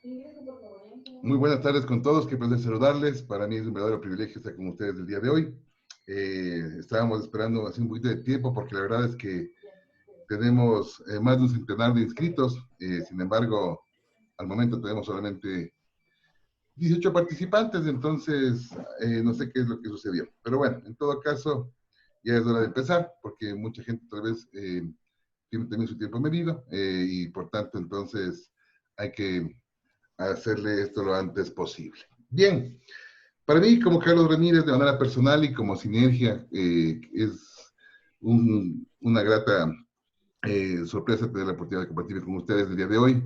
Muy buenas tardes con todos, qué placer saludarles. Para mí es un verdadero privilegio estar con ustedes el día de hoy. Estábamos esperando hace un poquito de tiempo porque la verdad es que tenemos más de un centenar de inscritos. Sin embargo, al momento tenemos solamente 18 participantes, entonces no sé qué es lo que sucedió. Pero bueno, en todo caso, ya es hora de empezar porque mucha gente tal vez tiene también su tiempo medido y por tanto entonces hay que hacerle esto lo antes posible. Bien, para mí como Carlos Ramírez de manera personal y como Sinergia es una grata sorpresa tener la oportunidad de compartir con ustedes el día de hoy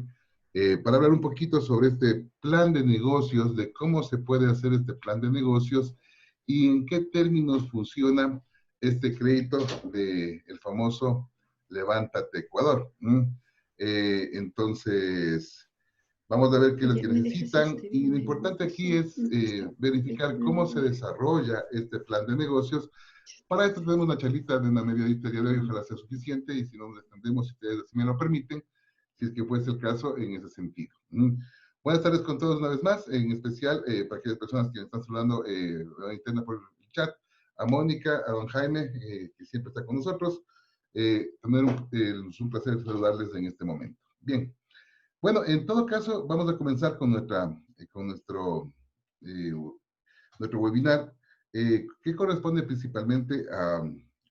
para hablar un poquito sobre este plan de negocios, de cómo se puede hacer este plan de negocios y en qué términos funciona este crédito del famoso Levántate Ecuador. Entonces, vamos a ver qué es lo que necesitan y lo importante aquí es verificar cómo se desarrolla este plan de negocios. Para esto tenemos una charlita de una media horita de hoy, ojalá sea suficiente y si no nos extendemos, si ustedes así me lo permiten, si es que fuese el caso en ese sentido. Buenas tardes con todos una vez más, en especial para aquellas personas que me están saludando de la interna por el chat, a Mónica, a don Jaime, que siempre está con nosotros. Es un placer saludarles en este momento. Bien. Bueno, en todo caso, vamos a comenzar con con eh, nuestro webinar, que corresponde principalmente a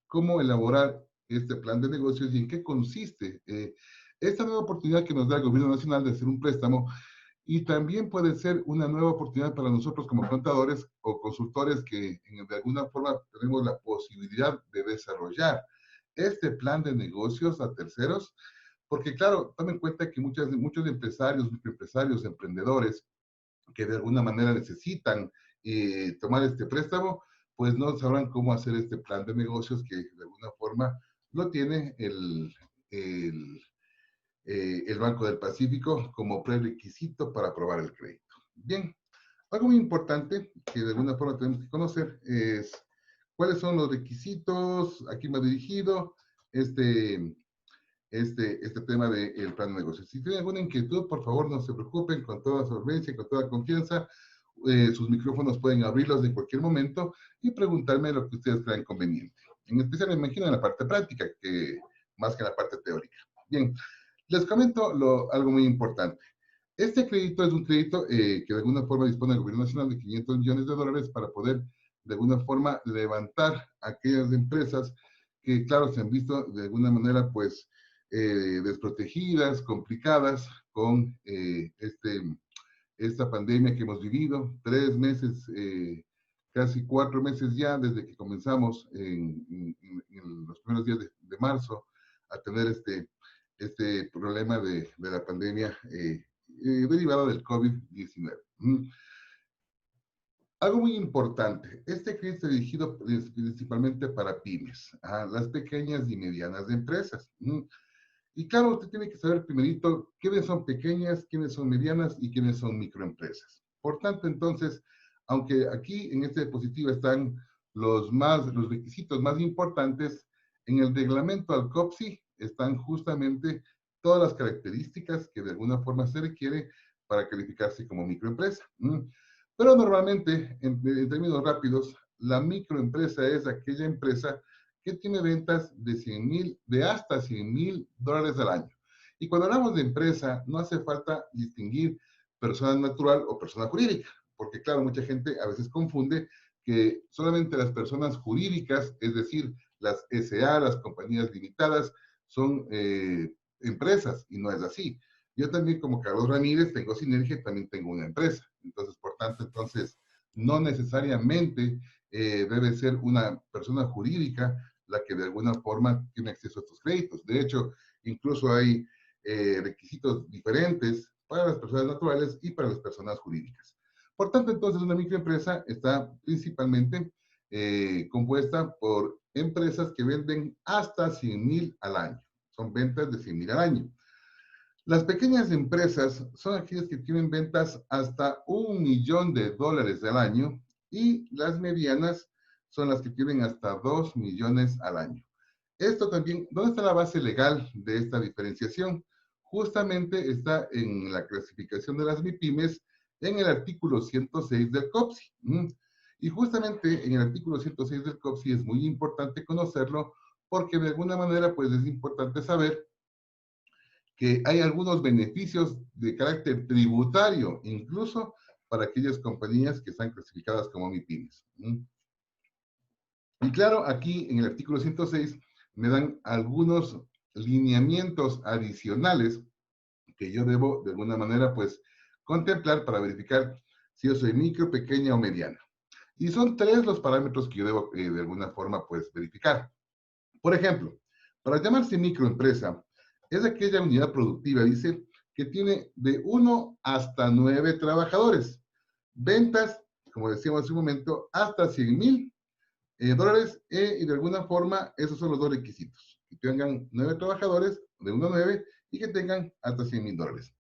cómo elaborar este plan de negocios y en qué consiste esta nueva oportunidad que nos da el Gobierno Nacional de hacer un préstamo y también puede ser una nueva oportunidad para nosotros como contadores o consultores que de alguna forma tenemos la posibilidad de desarrollar este plan de negocios a terceros porque claro, tome en cuenta que muchos empresarios, microempresarios, emprendedores, que de alguna manera necesitan tomar este préstamo, pues no sabrán cómo hacer este plan de negocios que de alguna forma lo tiene el Banco del Pacífico como prerequisito para aprobar el crédito. Bien, algo muy importante que de alguna forma tenemos que conocer es cuáles son los requisitos, a quién va dirigido este, este tema del plan de negocios. Si tienen alguna inquietud, por favor, no se preocupen, con toda solvencia y con toda confianza, sus micrófonos pueden abrirlos en cualquier momento y preguntarme lo que ustedes crean conveniente. En especial, me imagino, en la parte práctica, más que en la parte teórica. Bien, les comento algo muy importante. Este crédito es un crédito que de alguna forma dispone el Gobierno Nacional de 500 millones de dólares para poder de alguna forma levantar aquellas empresas que, claro, se han visto de alguna manera pues desprotegidas, complicadas con esta pandemia que hemos vivido. 3 meses, casi 4 meses ya desde que comenzamos en los primeros días de marzo a tener este problema de la pandemia derivado del COVID-19. Algo muy importante, este crédito está dirigido principalmente para pymes, a las pequeñas y medianas empresas. Y claro, usted tiene que saber primerito quiénes son pequeñas, quiénes son medianas y quiénes son microempresas. Por tanto, entonces, aunque aquí en este dispositivo están los requisitos más importantes, en el reglamento al COPSI están justamente todas las características que de alguna forma se requiere para calificarse como microempresa. Pero normalmente, en términos rápidos, la microempresa es aquella empresa que tiene ventas de hasta $100,000 al año. Y cuando hablamos de empresa, no hace falta distinguir persona natural o persona jurídica, porque claro, mucha gente a veces confunde que solamente las personas jurídicas, es decir, las SA, las compañías limitadas, son empresas, y no es así. Yo también, como Carlos Ramírez, tengo Sinergia, también tengo una empresa. Entonces, por tanto, no necesariamente debe ser una persona jurídica la que de alguna forma tiene acceso a estos créditos. De hecho, incluso hay requisitos diferentes para las personas naturales y para las personas jurídicas. Por tanto, entonces, una microempresa está principalmente compuesta por empresas que venden hasta 100,000 al año. Son ventas de 100,000 al año. Las pequeñas empresas son aquellas que tienen ventas hasta $1,000,000 al año y las medianas son las que tienen hasta 2 millones al año. Esto también, ¿dónde está la base legal de esta diferenciación? justamente está en la clasificación de las MIPIMES en el artículo 106 del COPSI. Y justamente en el artículo 106 del COPSI es muy importante conocerlo porque de alguna manera pues es importante saber que hay algunos beneficios de carácter tributario, incluso para aquellas compañías que están clasificadas como MIPIMES. Y claro, aquí en el artículo 106 me dan algunos lineamientos adicionales que yo debo de alguna manera pues contemplar para verificar si yo soy micro, pequeña o mediana. Y son tres los parámetros que yo debo de alguna forma pues verificar. Por ejemplo, para llamarse microempresa, es aquella unidad productiva, dice, que tiene de 1 hasta 9 trabajadores. Ventas, como decíamos hace un momento, hasta 100,000 dólares, y de alguna forma esos son los dos requisitos. Que tengan 9 trabajadores, de 1 a 9, y que tengan hasta 100,000 dólares.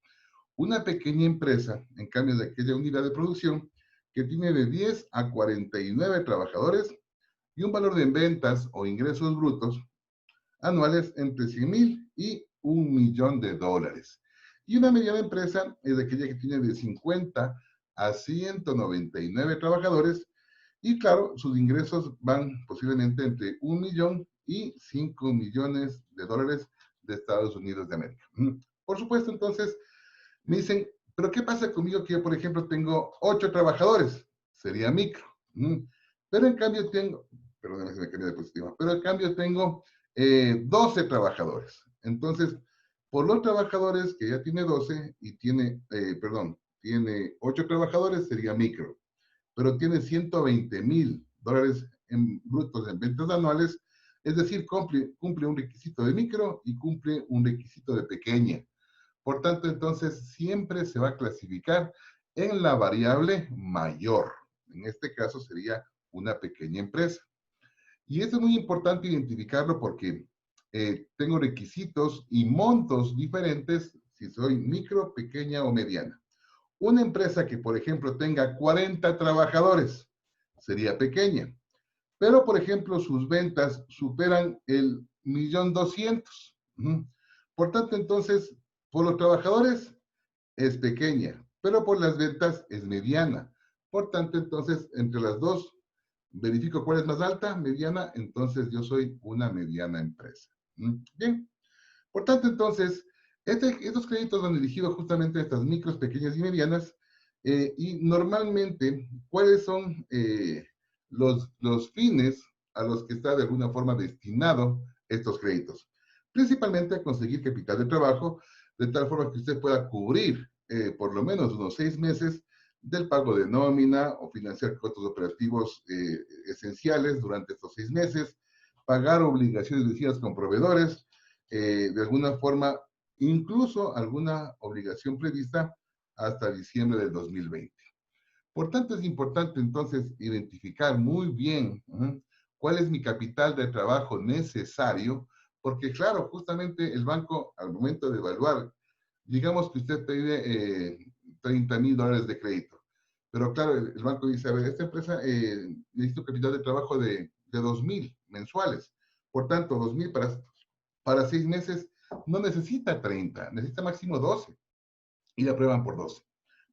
Una pequeña empresa, en cambio, de aquella unidad de producción que tiene de 10 a 49 trabajadores y un valor de ventas o ingresos brutos anuales entre 100,000 y 1,000,000 de dólares. Y una mediana empresa es aquella que tiene de 50 a 199 trabajadores y claro, sus ingresos van posiblemente entre 1,000,000 y 5,000,000 de dólares de Estados Unidos de América. Por supuesto, entonces, me dicen, pero ¿qué pasa conmigo que yo, por ejemplo, tengo 8 trabajadores? Sería micro. Pero en cambio tengo, perdón, se me cambió de diapositiva, pero en cambio tengo 12 trabajadores. Entonces, por los trabajadores que ya tiene 12 y tiene, tiene 8 trabajadores, sería micro. Pero tiene 120,000 dólares en brutos en ventas anuales, es decir, cumple un requisito de micro y cumple un requisito de pequeña. Por tanto, entonces, siempre se va a clasificar en la variable mayor. En este caso sería una pequeña empresa. Y esto es muy importante identificarlo porque tengo requisitos y montos diferentes si soy micro, pequeña o mediana. Una empresa que, por ejemplo, tenga 40 trabajadores sería pequeña. Pero, por ejemplo, sus ventas superan el 1,200,000. Por tanto, entonces, por los trabajadores es pequeña, pero por las ventas es mediana. Por tanto, entonces, entre las dos, verifico cuál es más alta, mediana, entonces yo soy una mediana empresa. Bien, por tanto, entonces, estos créditos van dirigidos justamente a estas micros, pequeñas y medianas, y normalmente, ¿cuáles son los fines a los que está de alguna forma destinado estos créditos? Principalmente a conseguir capital de trabajo, de tal forma que usted pueda cubrir por lo menos unos 6 meses del pago de nómina o financiar costos operativos esenciales durante estos 6 meses, pagar obligaciones vencidas con proveedores, de alguna forma, incluso alguna obligación prevista hasta diciembre del 2020. Por tanto, es importante entonces identificar muy bien cuál es mi capital de trabajo necesario, porque claro, justamente el banco al momento de evaluar, digamos que usted pide 30,000 dólares de crédito, pero claro, el banco dice, a ver, esta empresa necesita un capital de trabajo de 2,000 mensuales, por tanto, 2,000 para 6 meses no necesita 30, necesita máximo 12 y la aprueban por 12.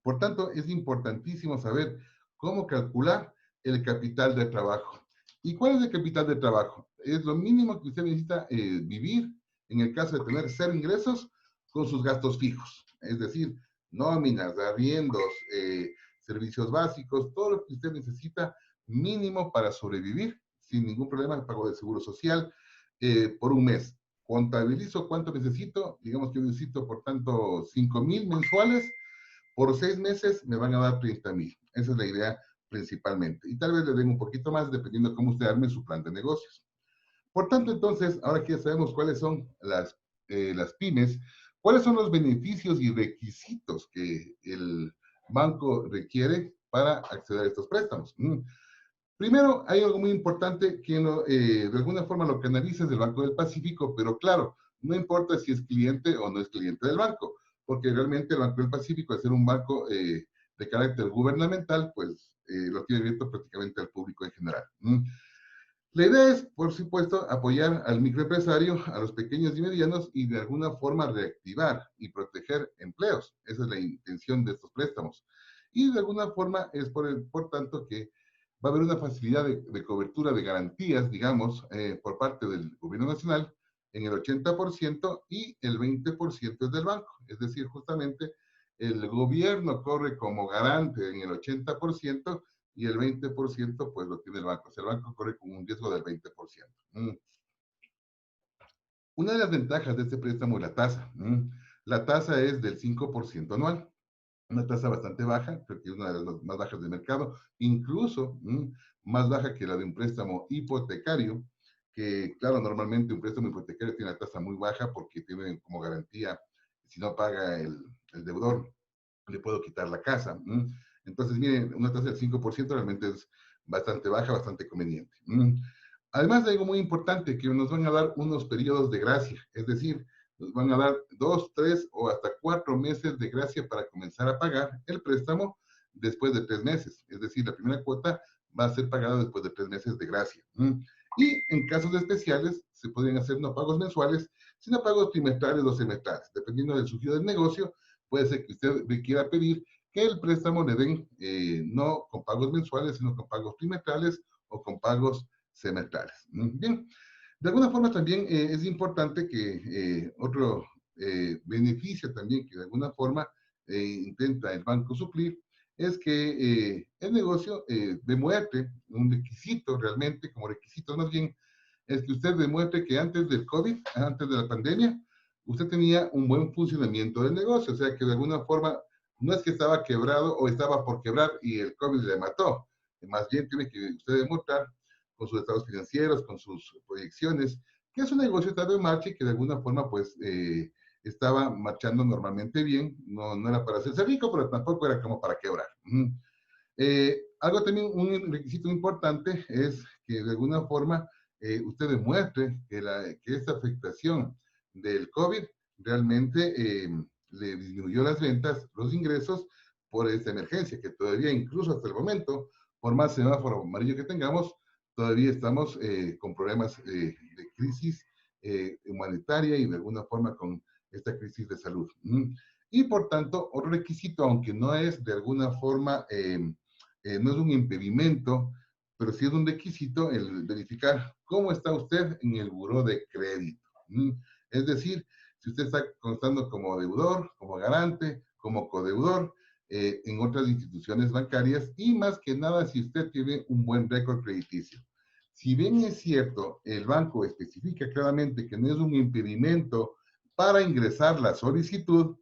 Por tanto, es importantísimo saber cómo calcular el capital de trabajo. ¿Y cuál es el capital de trabajo? Es lo mínimo que usted necesita vivir en el caso de tener 0 ingresos con sus gastos fijos. Es decir, nóminas, arriendos, servicios básicos, todo lo que usted necesita mínimo para sobrevivir sin ningún problema, el pago de seguro social por un mes. Contabilizo cuánto necesito, digamos que yo necesito, por tanto, 5,000 mensuales, por 6 meses me van a dar 30,000. Esa es la idea principalmente. Y tal vez le den un poquito más dependiendo de cómo usted arme su plan de negocios. Por tanto, entonces, ahora que ya sabemos cuáles son las pymes, cuáles son los beneficios y requisitos que el banco requiere para acceder a estos préstamos. Primero, hay algo muy importante que de alguna forma lo canaliza del Banco del Pacífico, pero claro, no importa si es cliente o no es cliente del banco, porque realmente el Banco del Pacífico, al ser un banco de carácter gubernamental, pues lo tiene abierto prácticamente al público en general. La idea es, por supuesto, apoyar al microempresario, a los pequeños y medianos y de alguna forma reactivar y proteger empleos. Esa es la intención de estos préstamos. Y de alguna forma es por tanto que va a haber una facilidad de cobertura de garantías, digamos, por parte del gobierno nacional en el 80% y el 20% es del banco. Es decir, justamente el gobierno corre como garante en el 80% y el 20% pues lo tiene el banco. O sea, el banco corre con un riesgo del 20%. Una de las ventajas de este préstamo es la tasa. La tasa es del 5% anual, una tasa bastante baja, creo que es una de las más bajas del mercado, incluso más baja que la de un préstamo hipotecario, que claro, normalmente un préstamo hipotecario tiene una tasa muy baja porque tiene como garantía, si no paga el deudor, le puedo quitar la casa. Entonces, miren, una tasa del 5% realmente es bastante baja, bastante conveniente. Además de algo muy importante, que nos van a dar unos periodos de gracia, es decir, nos van a dar 2, 3 o hasta 4 meses de gracia para comenzar a pagar el préstamo después de 3 meses. Es decir, la primera cuota va a ser pagada después de 3 meses de gracia. Y en casos especiales se pueden hacer no pagos mensuales, sino pagos trimestrales o semestrales. Dependiendo del surgido del negocio, puede ser que usted le quiera pedir que el préstamo le den no con pagos mensuales, sino con pagos trimestrales o con pagos semestrales. Bien, de alguna forma también es importante que otro beneficio también que de alguna forma intenta el banco suplir es que el negocio demuestre un requisito realmente, como requisito más bien, es que usted demuestre que antes del COVID, antes de la pandemia, usted tenía un buen funcionamiento del negocio, o sea que de alguna forma no es que estaba quebrado o estaba por quebrar y el COVID le mató, más bien tiene que usted demostrar con sus estados financieros, con sus proyecciones, que su negocio estaba en marcha y que de alguna forma pues estaba marchando normalmente bien, no era para hacerse rico, pero tampoco era como para quebrar. Algo también, un requisito importante es que de alguna forma usted demuestre que esta afectación del COVID realmente le disminuyó las ventas, los ingresos por esta emergencia, que todavía incluso hasta el momento, por más semáforo amarillo que tengamos, todavía estamos con problemas de crisis humanitaria y de alguna forma con esta crisis de salud. Y por tanto, otro requisito, aunque no es de alguna forma no es un impedimento, pero sí es un requisito el verificar cómo está usted en el buró de crédito. Es decir, si usted está constando como deudor, como garante, como codeudor en otras instituciones bancarias y más que nada si usted tiene un buen récord crediticio. Si bien es cierto, el banco especifica claramente que no es un impedimento para ingresar la solicitud,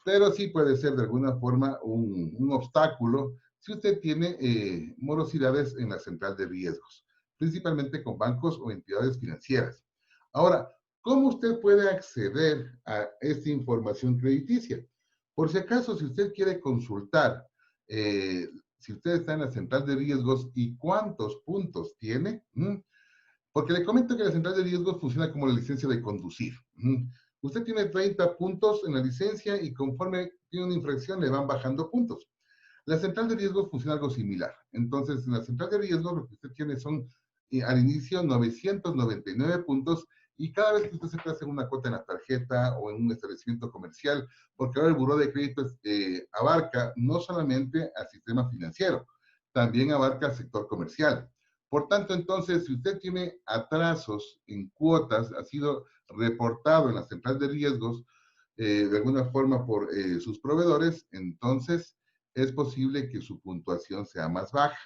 pero sí puede ser de alguna forma un obstáculo si usted tiene morosidades en la central de riesgos, principalmente con bancos o entidades financieras. Ahora, ¿cómo usted puede acceder a esta información crediticia? Por si acaso, si usted quiere consultar si usted está en la central de riesgos y cuántos puntos tiene, porque le comento que la central de riesgos funciona como la licencia de conducir. Usted tiene 30 puntos en la licencia y conforme tiene una infracción le van bajando puntos. La central de riesgos funciona algo similar. Entonces, en la central de riesgos lo que usted tiene son al inicio 999 puntos y cada vez que usted se hace una cuota en la tarjeta o en un establecimiento comercial, porque ahora el buró de créditos abarca no solamente al sistema financiero, también abarca al sector comercial. Por tanto, entonces, si usted tiene atrasos en cuotas, ha sido reportado en la central de riesgos de alguna forma por sus proveedores, entonces es posible que su puntuación sea más baja.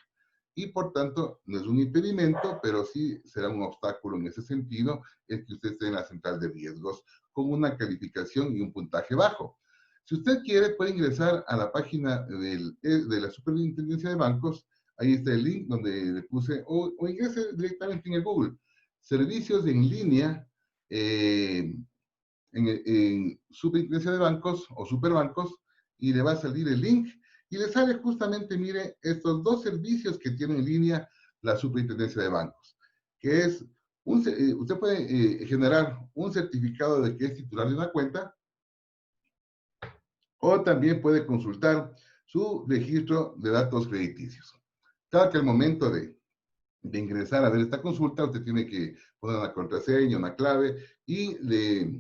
Y por tanto, no es un impedimento, pero sí será un obstáculo en ese sentido, el que usted esté en la central de riesgos con una calificación y un puntaje bajo. Si usted quiere, puede ingresar a la página de la Superintendencia de Bancos. Ahí está el link donde le puse, o ingrese directamente en el Google. Servicios en línea en Superintendencia de Bancos o Superbancos y le va a salir el link y le sale justamente, mire, estos dos servicios que tiene en línea la Superintendencia de Bancos, que es, usted puede generar un certificado de que es titular de una cuenta o también puede consultar su registro de datos crediticios. Claro que al momento de de ingresar a ver esta consulta, usted tiene que poner una contraseña, una clave, y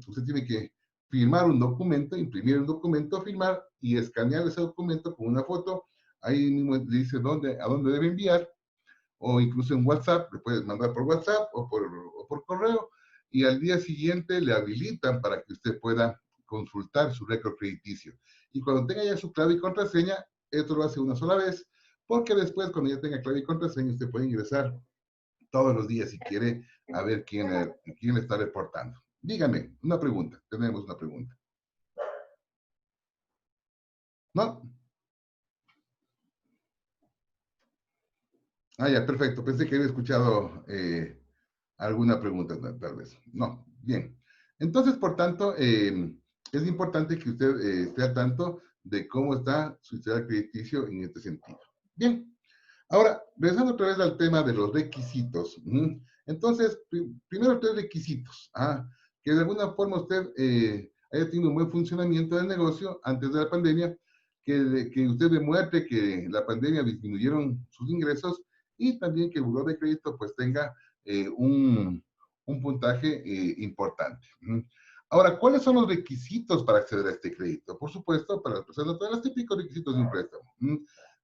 usted tiene que firmar un documento, imprimir un documento, firmar y escanear ese documento con una foto. Ahí mismo le dice a dónde debe enviar, o incluso en WhatsApp, le puedes mandar por WhatsApp o por correo, y al día siguiente le habilitan para que usted pueda consultar su récord crediticio. Y cuando tenga ya su clave y contraseña, esto lo hace una sola vez, porque después, cuando ya tenga clave y contraseña, usted puede ingresar todos los días si quiere a ver quién le está reportando. Dígame, una pregunta. Tenemos una pregunta. ¿No? Ah, ya, perfecto. Pensé que había escuchado alguna pregunta, tal vez. No, bien. Entonces, por tanto, es importante que usted esté al tanto de cómo está su historial crediticio en este sentido. Bien. Ahora, regresando otra vez al tema de los requisitos. Entonces, primero tres requisitos. Que de alguna forma usted haya tenido un buen funcionamiento del negocio antes de la pandemia, que usted demuestre que la pandemia disminuyeron sus ingresos y también que el buró de crédito pues tenga un puntaje importante. Ahora, ¿cuáles son los requisitos para acceder a este crédito? Por supuesto, para las personas, todos los típicos requisitos de un préstamo.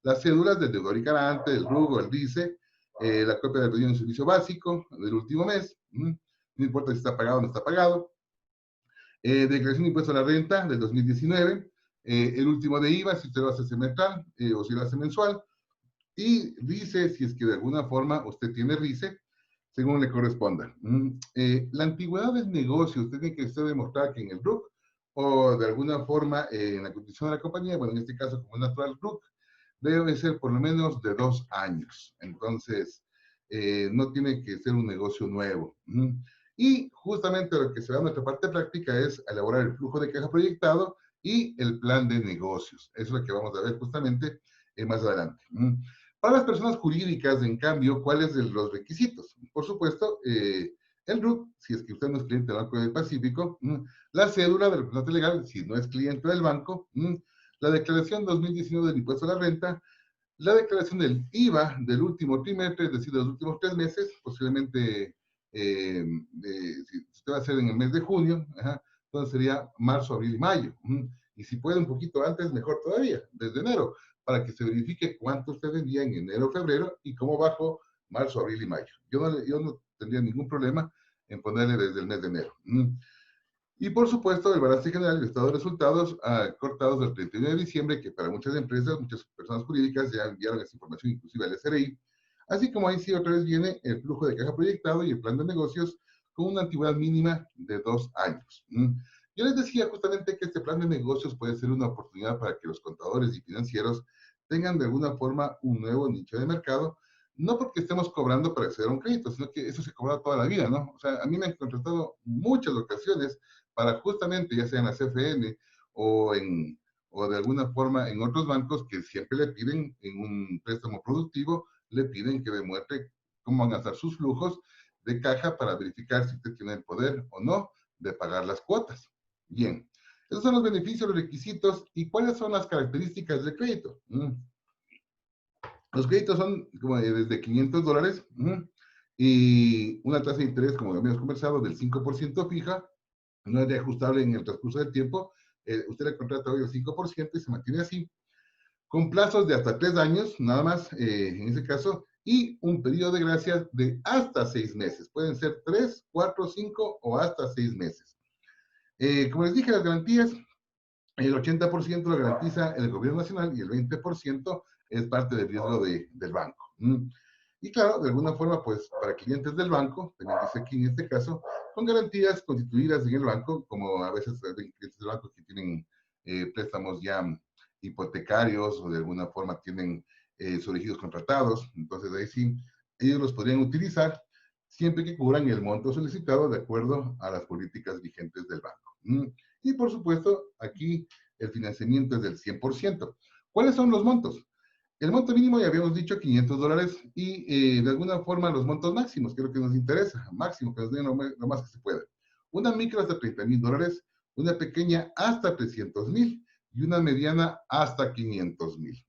Las cédulas del deudor y garante, el RUG o el RICE, la copia del pedido de servicio básico del último mes, no importa si está pagado o no está pagado, declaración de impuesto a la renta del 2019, el último de IVA, si usted lo hace semestral o si lo hace mensual, y RICE, si es que de alguna forma usted tiene RICE, según le corresponda. La antigüedad del negocio, usted tiene que demostrar que en el RUC o de alguna forma en la condición de la compañía, bueno, en este caso como natural RUC, debe ser por lo menos de 2 años. Entonces, no tiene que ser un negocio nuevo. Y justamente lo que se va a nuestra parte práctica es elaborar el flujo de caja proyectado y el plan de negocios. Eso es lo que vamos a ver justamente más adelante. Para las personas jurídicas, en cambio, ¿cuáles son los requisitos? Por supuesto, el RUC, si es que usted no es cliente del Banco del Pacífico, la cédula del representante legal, si no es cliente del banco, la declaración 2019 del impuesto a la renta, la declaración del IVA del último trimestre, es decir, de los últimos 3 meses, posiblemente, si usted va a hacer en el mes de junio, entonces sería marzo, abril y mayo. Y si puede un poquito antes, mejor todavía, desde enero, para que se verifique cuánto usted vendía en enero, febrero y cómo bajó marzo, abril y mayo. Yo no tendría ningún problema en ponerle desde el mes de enero. Y por supuesto, el balance general y el estado de resultados cortados el 31 de diciembre, que para muchas empresas, muchas personas jurídicas ya enviaron esa información inclusive al SRI. Así como ahí sí otra vez viene el flujo de caja proyectado y el plan de negocios con una antigüedad mínima de 2 años. Yo les decía justamente que este plan de negocios puede ser una oportunidad para que los contadores y financieros tengan de alguna forma un nuevo nicho de mercado, no porque estemos cobrando para acceder a un crédito, sino que eso se cobra toda la vida, ¿no? O sea, a mí me han contratado muchas ocasiones para justamente, ya sea en la CFN o, o de alguna forma en otros bancos que siempre le piden en un préstamo productivo, le piden que demuestre cómo van a estar sus flujos de caja para verificar si usted tiene el poder o no de pagar las cuotas. Bien, esos son los beneficios, los requisitos y cuáles son las características del crédito. Los créditos son como desde $500 y una tasa de interés, como habíamos conversado, del 5% fija, no es reajustable en el transcurso del tiempo. Usted le contrata hoy el 5% y se mantiene así, con plazos de hasta 3 años, nada más en ese caso, y un periodo de gracia de hasta 6 meses. Pueden ser 3, 4, 5 o hasta 6 meses. Como les dije, las garantías, el 80% lo garantiza el gobierno nacional y el 20% es parte del riesgo del banco. Y claro, de alguna forma, pues para clientes del banco, también dice aquí en este caso, con garantías constituidas en el banco, como a veces hay clientes del banco que tienen préstamos ya hipotecarios o de alguna forma tienen sobregiros contratados, entonces ahí sí, ellos los podrían utilizar siempre que cubran el monto solicitado de acuerdo a las políticas vigentes del banco. Y por supuesto, aquí el financiamiento es del 100%. ¿Cuáles son los montos? El monto mínimo ya habíamos dicho $500 y de alguna forma los montos máximos, que es lo que nos interesa, máximo, que nos den lo más que se pueda. Una micro hasta $30,000, una pequeña hasta 300,000 y una mediana hasta 500,000.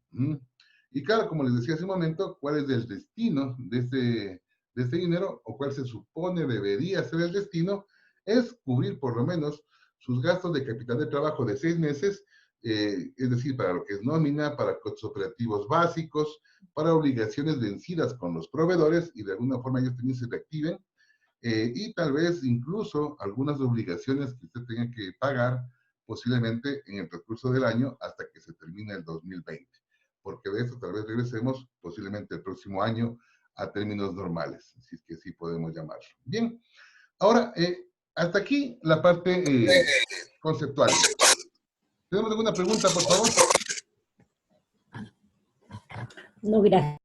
Y claro, como les decía hace un momento, ¿cuál es el destino de de este dinero, o cuál se supone debería ser el destino, es cubrir por lo menos sus gastos de capital de trabajo de 6 meses, es decir, para lo que es nómina, para costos operativos básicos, para obligaciones vencidas con los proveedores y de alguna forma ellos también se reactiven, y tal vez incluso algunas obligaciones que usted tenga que pagar posiblemente en el transcurso del año hasta que se termine el 2020, porque de eso tal vez regresemos posiblemente el próximo año a términos normales, si es que sí podemos llamarlo. Bien, ahora, hasta aquí la parte conceptual. ¿Tenemos alguna pregunta, por favor? No, gracias.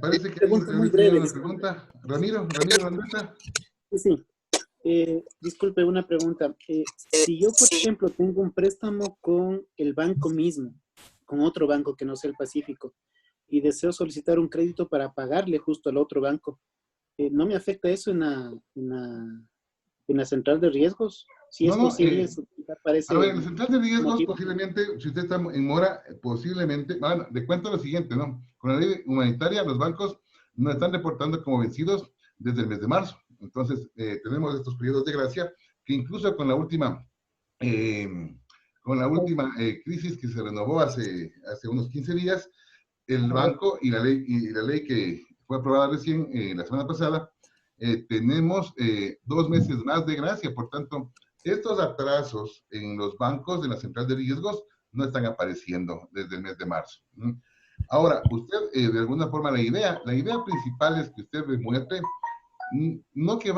Parece que alguien Pregunta tal muy vez tenía breve, una disculpe. pregunta. Ramiro Landeta. Sí, sí. Disculpe, una pregunta. Si yo, por ejemplo, tengo un préstamo con el banco mismo, con otro banco que no sea el Pacífico, y deseo solicitar un crédito para pagarle justo al otro banco, ¿no me afecta eso en la central de riesgos? Si No, es no, posible solicitar para a ver, ese en la central de riesgos, motivo. posiblemente, si usted está en mora, posiblemente, bueno, de cuenta lo siguiente, ¿no? Con la ley humanitaria, los bancos nos están reportando como vencidos desde el mes de marzo. Entonces, tenemos estos periodos de gracia que incluso eh, crisis que se renovó hace unos 15 días, el banco y la ley que fue aprobada recién la semana pasada, tenemos 2 meses más de gracia. Por tanto, estos atrasos en los bancos de la central de riesgos no están apareciendo desde el mes de marzo. Ahora, usted, de alguna forma, la idea principal es que usted demuestre, no que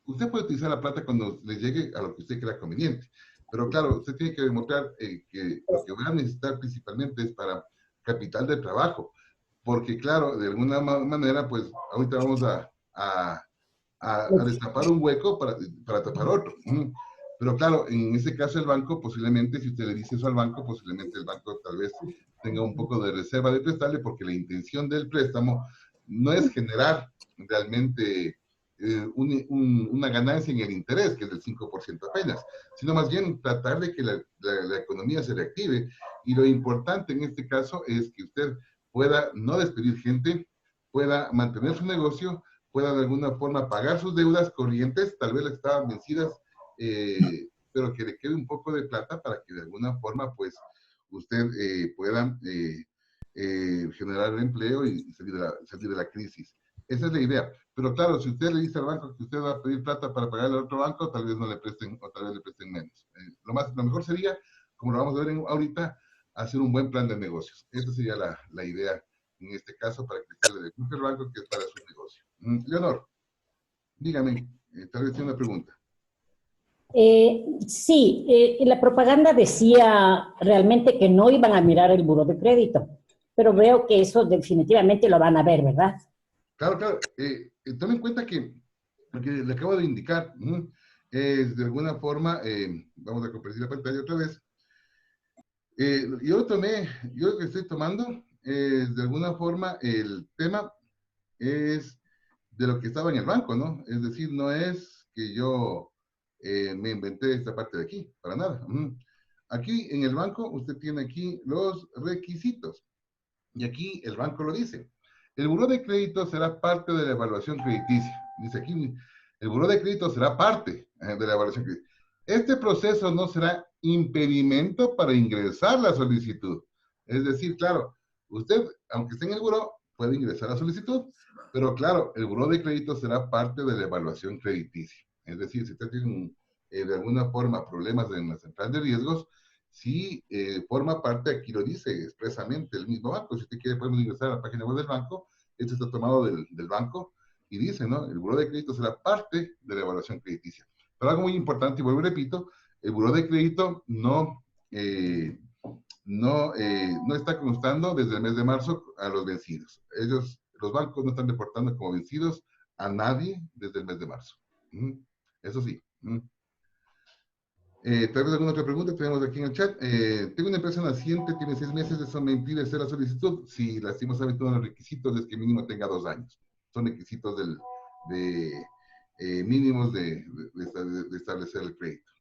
usted puede utilizar la plata cuando le llegue a lo que usted crea conveniente, pero claro, usted tiene que demostrar que lo que va a necesitar principalmente es para capital de trabajo, porque claro, de alguna manera, pues ahorita vamos a destapar un hueco para tapar otro. Pero claro, en ese caso el banco, posiblemente, si usted le dice eso al banco, posiblemente el banco tal vez tenga un poco de reserva de prestarle, porque la intención del préstamo no es generar realmente una ganancia en el interés, que es del 5% apenas, sino más bien tratar de que la economía se reactive. Y lo importante en este caso es que usted pueda no despedir gente, pueda mantener su negocio, pueda de alguna forma pagar sus deudas corrientes, tal vez las estaban vencidas, pero que le quede un poco de plata para que de alguna forma pues usted pueda generar empleo y salir de la crisis. Esa es la idea. Pero claro, si usted le dice al banco que usted va a pedir plata para pagarle al otro banco, tal vez no le presten, o tal vez le presten menos. Lo mejor sería, como lo vamos a ver ahorita, hacer un buen plan de negocios. Esa sería la idea en este caso, para que usted le demuestre al banco que es para su negocio. Leonor, dígame, tal vez tiene una pregunta. Sí, la propaganda decía realmente que no iban a mirar el buró de crédito, pero veo que eso definitivamente lo van a ver, ¿verdad? Claro, claro. Tome en cuenta que lo que le acabo de indicar, es de alguna forma, vamos a compartir la pantalla otra vez. Yo lo que estoy tomando es de alguna forma el tema es de lo que estaba en el banco, ¿no? Es decir, no es que yo me inventé esta parte de aquí, para nada. Aquí en el banco, usted tiene aquí los requisitos. Y aquí el banco lo dice. El buró de crédito será parte de la evaluación crediticia. Dice aquí, el buró de crédito será parte de la evaluación crediticia. Este proceso no será impedimento para ingresar la solicitud. Es decir, claro, usted, aunque esté en el buró, puede ingresar la solicitud, pero claro, el buró de crédito será parte de la evaluación crediticia. Es decir, si usted tiene de alguna forma problemas en la central de riesgos, sí forma parte, aquí lo dice expresamente el mismo banco. Si usted quiere, podemos ingresar a la página web del banco. Esto está tomado del banco y dice, ¿no? El buró de crédito será parte de la evaluación crediticia. Pero algo muy importante, y vuelvo y repito, el buró de crédito no está constando desde el mes de marzo a los vencidos. Los bancos no están reportando como vencidos a nadie desde el mes de marzo. Eso sí. Tal vez alguna otra pregunta tenemos aquí en el chat. Tengo una empresa naciente, tiene 6 meses, ¿eso me impide hacer la solicitud? Sí, lastimosamente uno de los requisitos es que mínimo tenga 2 años. Son requisitos mínimos de establecer el crédito.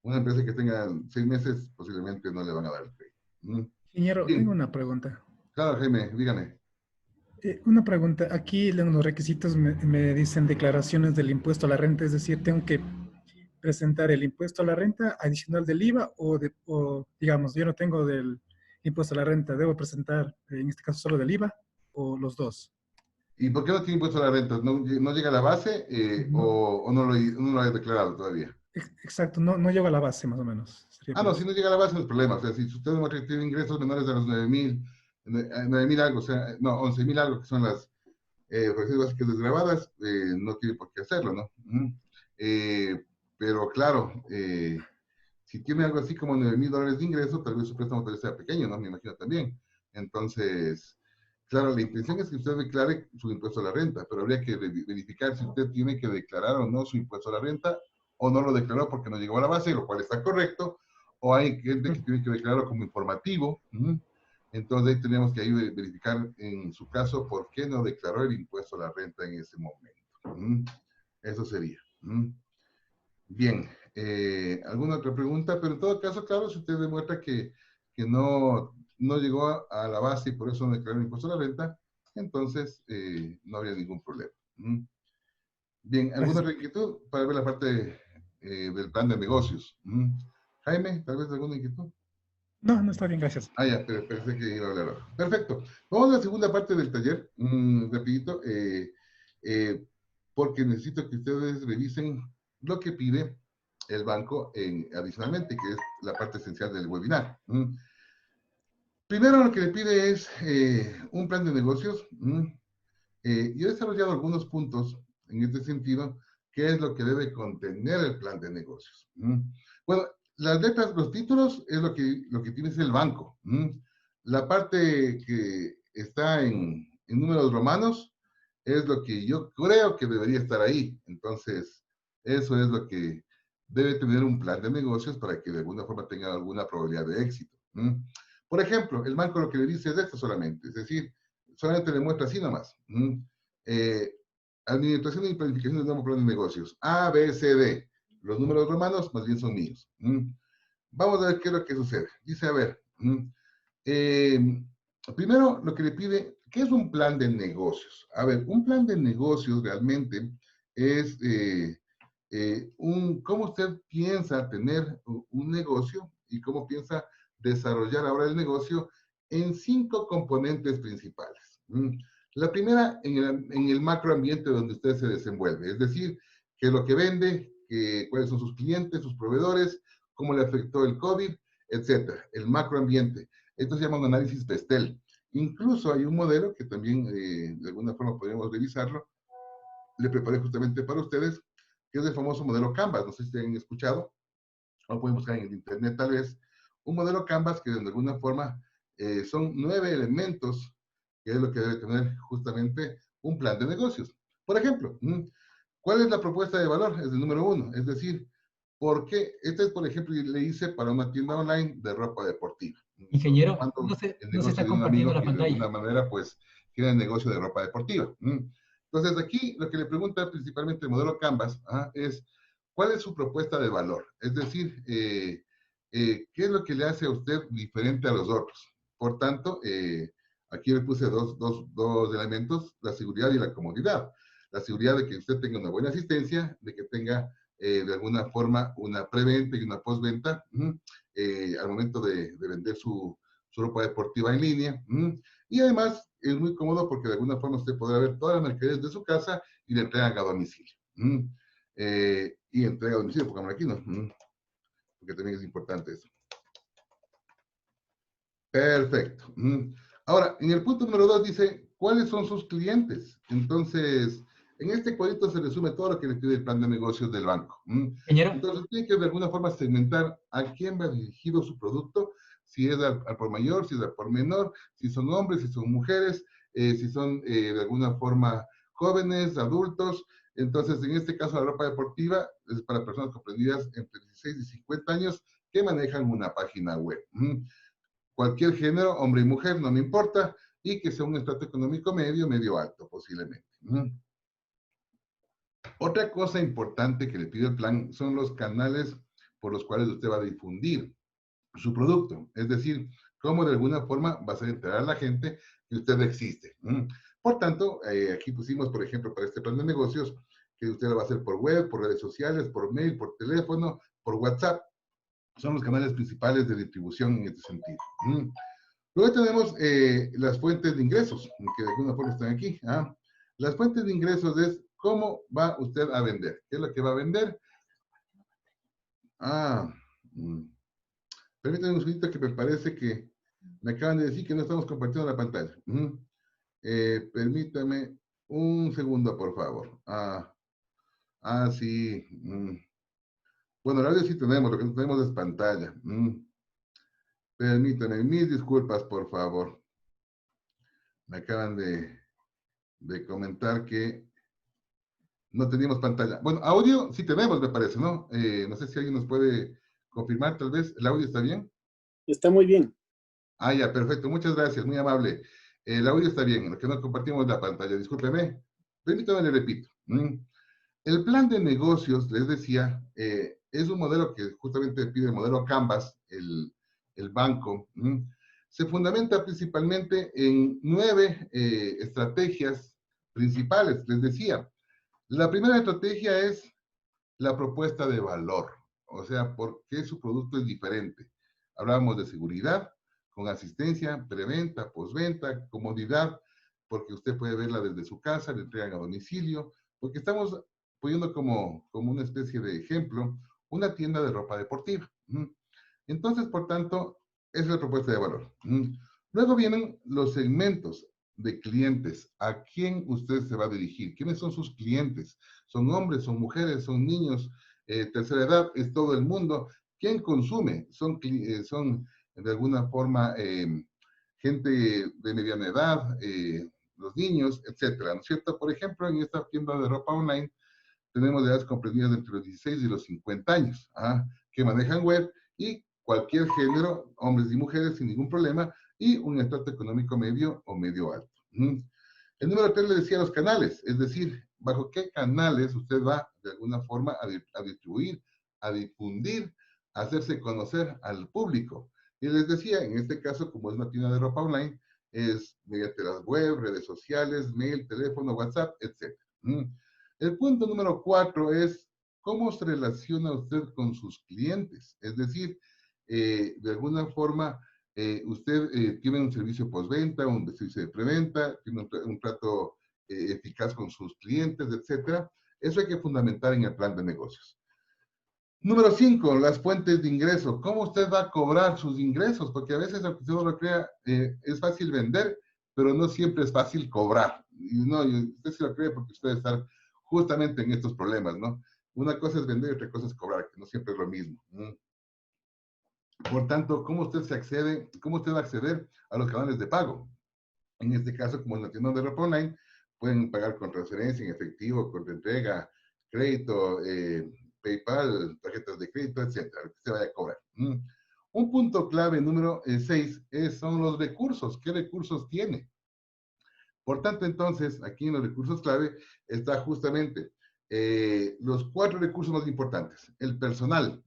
Una empresa que tenga 6 meses posiblemente no le van a dar el crédito. Ingeniero, Bien. tengo una pregunta. Claro, Jaime, dígame. Una pregunta. Aquí en los requisitos me dicen declaraciones del impuesto a la renta, es decir, tengo que presentar el impuesto a la renta adicional del IVA o digamos, yo no tengo del impuesto a la renta, ¿debo presentar en este caso solo del IVA o los dos? ¿Y por qué no tiene impuesto a la renta? ¿No llega a la base No, o no lo ha declarado todavía? exacto, no llego a la base más o menos. Sería Ah, por no, si eso. no llega a la base no es problema. O sea, si usted demuestra que tiene ingresos menores a los 9.000 algo, o sea, no, 11.000 algo, que son las operaciones básicas desgravadas, no tiene por qué hacerlo, ¿no? Pero claro, si tiene algo así como $9.000 de ingreso, tal vez su préstamo todavía sea pequeño, ¿no? Me imagino también. Entonces, claro, la intención es que usted declare su impuesto a la renta, pero habría que verificar si usted tiene que declarar o no su impuesto a la renta, o no lo declaró porque no llegó a la base, lo cual está correcto, o hay gente que tiene que declararlo como informativo. Entonces, ahí tenemos que ahí verificar en su caso por qué no declaró el impuesto a la renta en ese momento. Eso sería. Bien, ¿alguna otra pregunta? Pero en todo caso, claro, si usted demuestra que no llegó a la base y por eso no declaró el impuesto a la renta, entonces no habría ningún problema. Bien, ¿alguna Gracias. otra inquietud para ver la parte del plan de negocios? Jaime, tal vez alguna inquietud. No, no está bien, gracias. Ah, ya, pero pensé que iba a hablar ahora. Perfecto. Vamos a la segunda parte del taller, rapidito, porque necesito que ustedes revisen lo que pide el banco adicionalmente, que es la parte esencial del webinar. Primero lo que le pide es un plan de negocios. Yo he desarrollado algunos puntos en este sentido, qué es lo que debe contener el plan de negocios. Bueno, las letras, los títulos es lo que tiene es el banco. La parte que está en números romanos es lo que yo creo que debería estar ahí. Entonces, eso es lo que debe tener un plan de negocios para que de alguna forma tenga alguna probabilidad de éxito. Por ejemplo, el banco lo que le dice es esto solamente, es decir, solamente le muestra así nomás. Eh, Administración y planificación del nuevo plan de negocios. A, B, C, D. Los números romanos más bien son míos. Vamos a ver qué es lo que sucede. Dice, a ver, eh, primero lo que le pide, ¿qué es un plan de negocios? A ver, un plan de negocios realmente es cómo usted piensa tener un negocio y cómo piensa desarrollar ahora el negocio en 5 componentes principales. La primera, en el macroambiente donde usted se desenvuelve, es decir, qué es lo que vende, cuáles son sus clientes, sus proveedores, cómo le afectó el COVID, etcétera. El macroambiente. Esto se llama un análisis Pestel. Incluso hay un modelo que también de alguna forma podríamos revisarlo. Le preparé justamente para ustedes, que es el famoso modelo Canvas. No sé si han escuchado, o lo pueden buscar en el internet tal vez. Un modelo Canvas que de alguna forma son 9 elementos, que es lo que debe tener justamente un plan de negocios. Por ejemplo, ¿cuál es la propuesta de valor? Es el número 1. Es decir, ¿por qué? Este es, por ejemplo, le hice para una tienda online de ropa deportiva. Ingeniero, Tomando no el se negocio está de un compartiendo amigo la que de alguna pantalla. manera, pues, tiene el negocio de ropa deportiva. Entonces, aquí lo que le pregunta principalmente el modelo Canvas es, ¿cuál es su propuesta de valor? Es decir, ¿qué es lo que le hace a usted diferente a los otros? Por tanto, aquí le puse dos elementos, la seguridad y la comodidad. La seguridad de que usted tenga una buena asistencia, de que tenga de alguna forma una preventa y una postventa al momento de vender su ropa deportiva en línea. Y además es muy cómodo porque de alguna forma usted podrá ver todas las mercaderías de su casa y le entregan a domicilio. Y entrega a domicilio, pongamos aquí, ¿no? Porque también es importante eso. Perfecto. Ahora, en el punto número 2 dice, ¿cuáles son sus clientes? Entonces, en este cuadrito se resume todo lo que le pide el plan de negocios del banco. Ingeniero, Entonces, tiene que de alguna forma segmentar a quién va dirigido su producto, si es al por mayor, si es al por menor, si son hombres, si son mujeres, si son de alguna forma jóvenes, adultos. Entonces, en este caso, la ropa deportiva es para personas comprendidas entre 16 y 50 años que manejan una página web. Cualquier género, hombre y mujer, no me importa, y que sea un estrato económico medio, medio alto, posiblemente. Otra cosa importante que le pide el plan son los canales por los cuales usted va a difundir su producto. Es decir, cómo de alguna forma va a hacer enterar a la gente que usted existe. Por tanto, aquí pusimos, por ejemplo, para este plan de negocios, que usted lo va a hacer por web, por redes sociales, por mail, por teléfono, por WhatsApp. Son los canales principales de distribución en este sentido. Luego tenemos las fuentes de ingresos, que de alguna forma están aquí. Las fuentes de ingresos es cómo va usted a vender. ¿Qué es lo que va a vender? Permítanme un segundito que me parece que me acaban de decir que no estamos compartiendo la pantalla. Permítame un segundo, por favor. Sí. Bueno, el audio sí tenemos, lo que no tenemos es pantalla. Permítame, mis disculpas, por favor. Me acaban de comentar que no teníamos pantalla. Bueno, audio sí tenemos, me parece, ¿no? No sé si alguien nos puede confirmar, tal vez. ¿El audio está bien? Está muy bien. Ya, perfecto. Muchas gracias, muy amable. El audio está bien, lo que no compartimos la pantalla. Discúlpeme. Permítame, le repito. El plan de negocios, les decía, es un modelo que justamente pide el modelo Canvas, el banco. Se fundamenta principalmente en 9 estrategias principales, les decía. La primera estrategia es la propuesta de valor, o sea, por qué su producto es diferente. Hablábamos de seguridad, con asistencia, preventa, postventa, comodidad, porque usted puede verla desde su casa, le entregan a domicilio, porque estamos poniendo como una especie de ejemplo una tienda de ropa deportiva. Entonces, por tanto, esa es la propuesta de valor. Luego vienen los segmentos de clientes. ¿A quién usted se va a dirigir? ¿Quiénes son sus clientes? ¿Son hombres, son mujeres, son niños, tercera edad? ¿Es todo el mundo? ¿Quién consume? Son de alguna forma gente de mediana edad, los niños, etcétera, ¿no es cierto? Por ejemplo, en esta tienda de ropa online tenemos edades comprendidas entre los 16 y los 50 años, que manejan web y cualquier género, hombres y mujeres sin ningún problema, y un estrato económico medio o medio alto. El número 3 le decía los canales, es decir, bajo qué canales usted va de alguna forma a distribuir, a difundir, a hacerse conocer al público. Y les decía, en este caso, como es una tienda de ropa online, es mediante las web, redes sociales, mail, teléfono, WhatsApp, etc. El punto número 4 es cómo se relaciona usted con sus clientes. Es decir, de alguna forma, usted tiene un servicio postventa, un servicio de preventa, tiene un trato eficaz con sus clientes, etcétera. Eso hay que fundamentar en el plan de negocios. Número 5, las fuentes de ingreso. ¿Cómo usted va a cobrar sus ingresos? Porque a veces, aunque usted no lo crea, es fácil vender, pero no siempre es fácil cobrar. Y usted se lo cree porque usted está justamente en estos problemas, ¿no? Una cosa es vender y otra cosa es cobrar, que no siempre es lo mismo. Por tanto, ¿cómo usted va a acceder a los canales de pago? En este caso, como en la tienda de ropa online, pueden pagar con transferencia en efectivo, con entrega, crédito, PayPal, tarjetas de crédito, etcétera, lo que se vaya a cobrar. Un punto clave número 6 son los recursos. ¿Qué recursos tiene? Por tanto, entonces, aquí en los recursos clave está justamente los 4 recursos más importantes. El personal.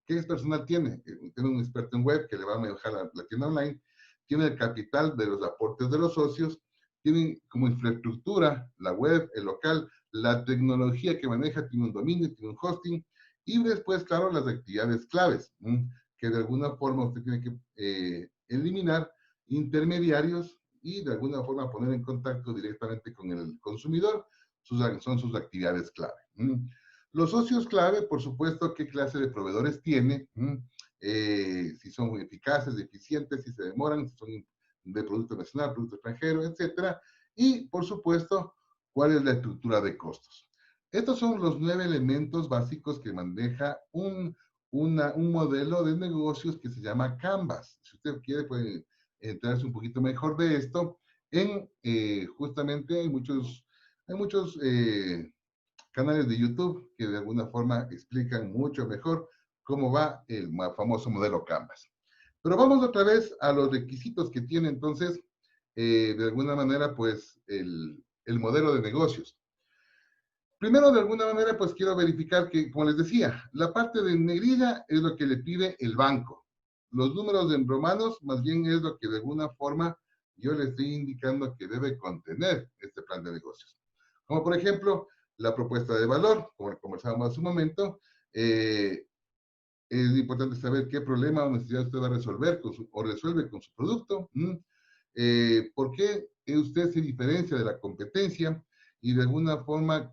¿Qué personal tiene? Tiene un experto en web que le va a manejar la tienda online. Tiene el capital de los aportes de los socios. Tiene como infraestructura la web, el local, la tecnología que maneja, tiene un dominio, tiene un hosting. Y después, claro, las actividades claves, que de alguna forma usted tiene que eliminar intermediarios y de alguna forma poner en contacto directamente con el consumidor. Son sus actividades clave. Los socios clave, por supuesto, qué clase de proveedores tiene, si son eficaces, eficientes, si se demoran, si son de producto nacional, producto extranjero, etcétera. Y, por supuesto, cuál es la estructura de costos. Estos son los 9 elementos básicos que maneja un modelo de negocios que se llama Canvas. Si usted quiere, puede enterarse un poquito mejor de esto. Justamente hay muchos canales de YouTube que de alguna forma explican mucho mejor cómo va el famoso modelo Canvas. Pero vamos otra vez a los requisitos que tiene entonces, de alguna manera, pues, el modelo de negocios. Primero, de alguna manera, pues quiero verificar que, como les decía, la parte de negrilla es lo que le pide el banco. Los números en romanos, más bien, es lo que de alguna forma yo le estoy indicando que debe contener este plan de negocios. Como por ejemplo, la propuesta de valor, como conversábamos hace un momento, es importante saber qué problema o necesidad usted va a resolver o resuelve con su producto. ¿Por qué usted se diferencia de la competencia? Y de alguna forma,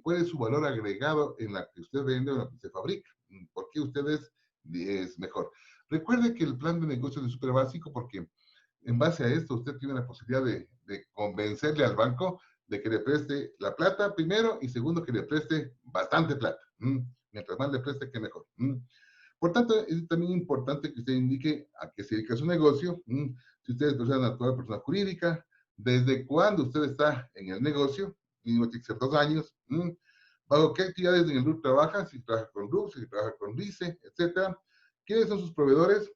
¿cuál es su valor agregado en la que usted vende o en la que usted fabrica? ¿Por qué usted es mejor? Recuerde que el plan de negocios es súper básico porque en base a esto usted tiene la posibilidad de convencerle al banco de que le preste la plata primero y segundo que le preste bastante plata. Mientras más le preste, que mejor. Por tanto, es también importante que usted indique a qué se dedica su negocio. Si usted es persona natural, persona jurídica, desde cuándo usted está en el negocio, mínimo tiene que ser 2 años, bajo qué actividades en el RUT trabaja, si trabaja con RUT, si trabaja con RICE, etcétera. ¿Quiénes son sus proveedores?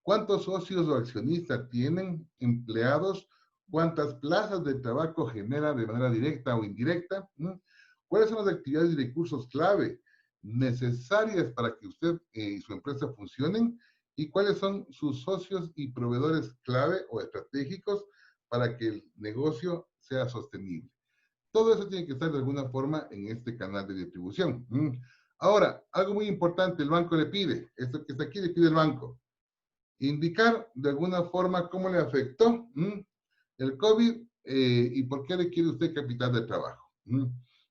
¿Cuántos socios o accionistas tienen? ¿Empleados? ¿Cuántas plazas de trabajo genera de manera directa o indirecta? ¿Cuáles son las actividades y recursos clave necesarias para que usted y su empresa funcionen? ¿Y cuáles son sus socios y proveedores clave o estratégicos para que el negocio sea sostenible? Todo eso tiene que estar de alguna forma en este canal de distribución. Ahora, algo muy importante, el banco le pide, esto que está aquí le pide el banco, indicar de alguna forma cómo le afectó el COVID y por qué le quiere usted capital de trabajo.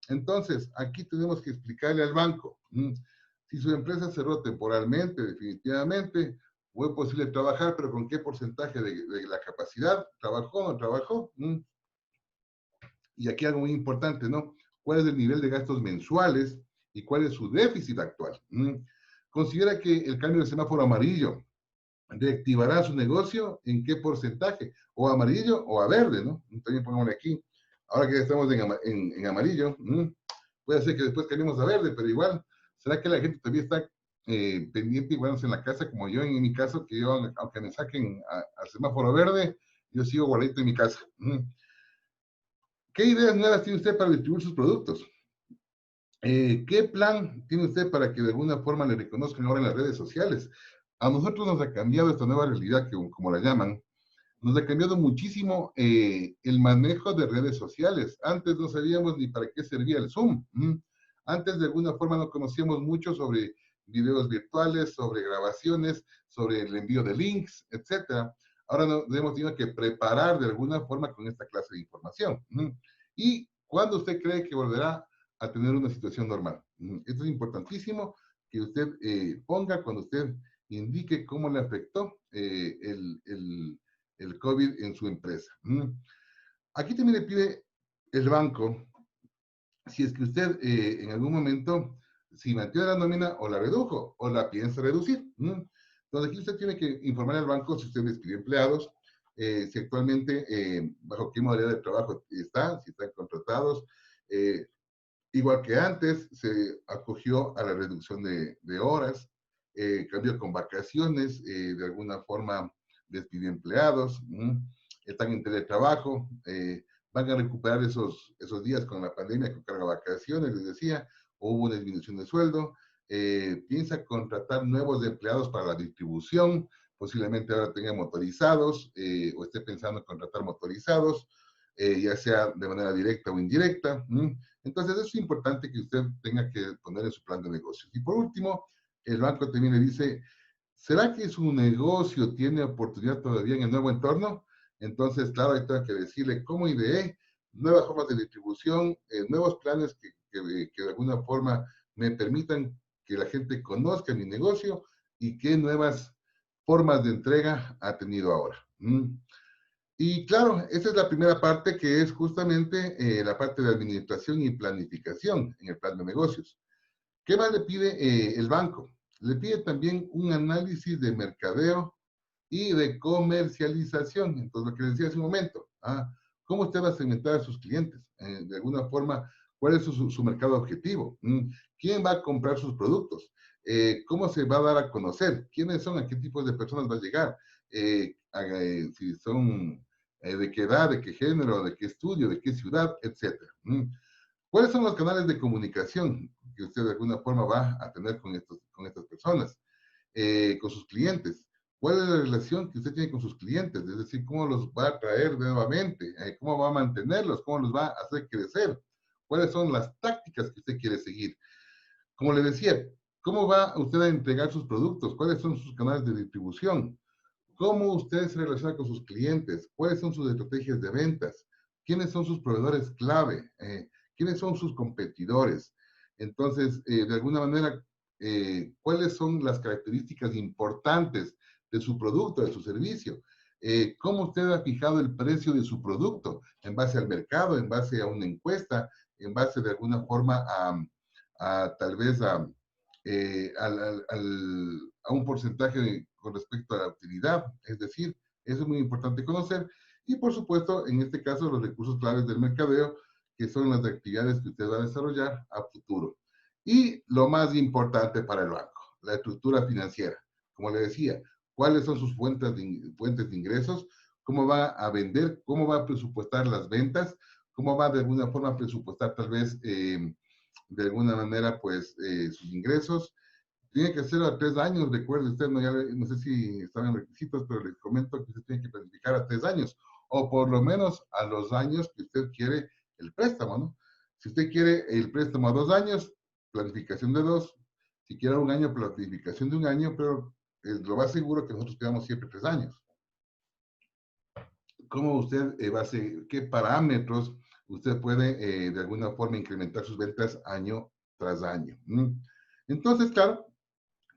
Entonces, aquí tenemos que explicarle al banco, si su empresa cerró temporalmente, definitivamente, fue posible trabajar, pero con qué porcentaje de la capacidad, trabajó o no trabajó. Y aquí algo muy importante, ¿no? ¿Cuál es el nivel de gastos mensuales y cuál es su déficit actual? Considera que el cambio de semáforo amarillo reactivará su negocio en qué porcentaje, o amarillo o a verde, ¿no? También pongámosle aquí, ahora que estamos en amarillo, puede ser que después cambiemos a verde, pero igual, ¿será que la gente todavía está pendiente igual en la casa, como yo en mi caso, que yo, aunque me saquen al semáforo verde, yo sigo guardadito en mi casa? ¿Qué ideas nuevas tiene usted para distribuir sus productos? ¿Qué plan tiene usted para que de alguna forma le reconozcan ahora en las redes sociales? A nosotros nos ha cambiado esta nueva realidad, que como la llaman, nos ha cambiado muchísimo el manejo de redes sociales. Antes no sabíamos ni para qué servía el Zoom. Antes de alguna forma no conocíamos mucho sobre videos virtuales, sobre grabaciones, sobre el envío de links, etcétera. Ahora nos hemos tenido que preparar de alguna forma con esta clase de información. ¿Y cuándo usted cree que volverá a tener una situación normal? Esto es importantísimo que usted ponga cuando usted indique cómo le afectó el COVID en su empresa. Aquí también le pide el banco si es que usted en algún momento, si mantiene la nómina o la redujo o la piensa reducir. Entonces aquí usted tiene que informar al banco si usted despidió empleados, si actualmente bajo qué modalidad de trabajo está, si están contratados. Igual que antes, se acogió a la reducción de horas, cambió con vacaciones, de alguna forma despidió empleados, están en teletrabajo, van a recuperar esos días con la pandemia, con carga de vacaciones, les decía, hubo una disminución de sueldo, piensa contratar nuevos empleados para la distribución, posiblemente ahora tenga motorizados, o esté pensando en contratar motorizados, ya sea de manera directa o indirecta. Entonces, es importante que usted tenga que poner en su plan de negocios. Y por último, el banco también le dice, ¿será que su negocio tiene oportunidad todavía en el nuevo entorno? Entonces, claro, hay que decirle cómo ideé nuevas formas de distribución, nuevos planes que de alguna forma me permitan que la gente conozca mi negocio y qué nuevas formas de entrega ha tenido ahora. Y claro, esa es la primera parte, que es justamente la parte de administración y planificación en el plan de negocios. ¿Qué más le pide el banco? Le pide también un análisis de mercadeo y de comercialización. Entonces, lo que decía hace un momento, ¿cómo usted va a segmentar a sus clientes? De alguna forma, ¿cuál es su mercado objetivo? ¿Quién va a comprar sus productos? ¿Cómo se va a dar a conocer? ¿Quiénes son? ¿A qué tipos de personas va a llegar? Si son de qué edad, de qué género, de qué estudio, de qué ciudad, etcétera. ¿Cuáles son los canales de comunicación que usted de alguna forma va a tener con estas personas, con sus clientes? ¿Cuál es la relación que usted tiene con sus clientes? Es decir, ¿cómo los va a traer nuevamente? ¿Cómo va a mantenerlos? ¿Cómo los va a hacer crecer? ¿Cuáles son las tácticas que usted quiere seguir? Como le decía, ¿cómo va usted a entregar sus productos? ¿Cuáles son sus canales de distribución? ¿Cómo usted se relaciona con sus clientes? ¿Cuáles son sus estrategias de ventas? ¿Quiénes son sus proveedores clave? ¿Quiénes son sus competidores? Entonces, de alguna manera, ¿cuáles son las características importantes de su producto, de su servicio? ¿Cómo usted ha fijado el precio de su producto? ¿En base al mercado, en base a una encuesta, en base de alguna forma tal vez a un porcentaje con respecto a la utilidad? Es decir, eso es muy importante conocer. Y por supuesto, en este caso, los recursos claves del mercadeo, que son las actividades que usted va a desarrollar a futuro. Y lo más importante para el banco, la estructura financiera. Como le decía, ¿cuáles son sus fuentes de ingresos? ¿Cómo va a vender? ¿Cómo va a presupuestar las ventas? ¿Cómo va de alguna forma a presupuestar tal vez de alguna manera pues sus ingresos? Tiene que ser a 3 años, recuerde usted, no sé si están en requisitos, pero les comento que usted tiene que planificar a 3 años, o por lo menos a los años que usted quiere el préstamo, ¿no? Si usted quiere el préstamo a 2 años, planificación de 2, si quiere un año, planificación de un año, pero lo más seguro que nosotros quedamos siempre 3 años. ¿Cómo usted qué parámetros usted puede de alguna forma incrementar sus ventas año tras año? Entonces, claro,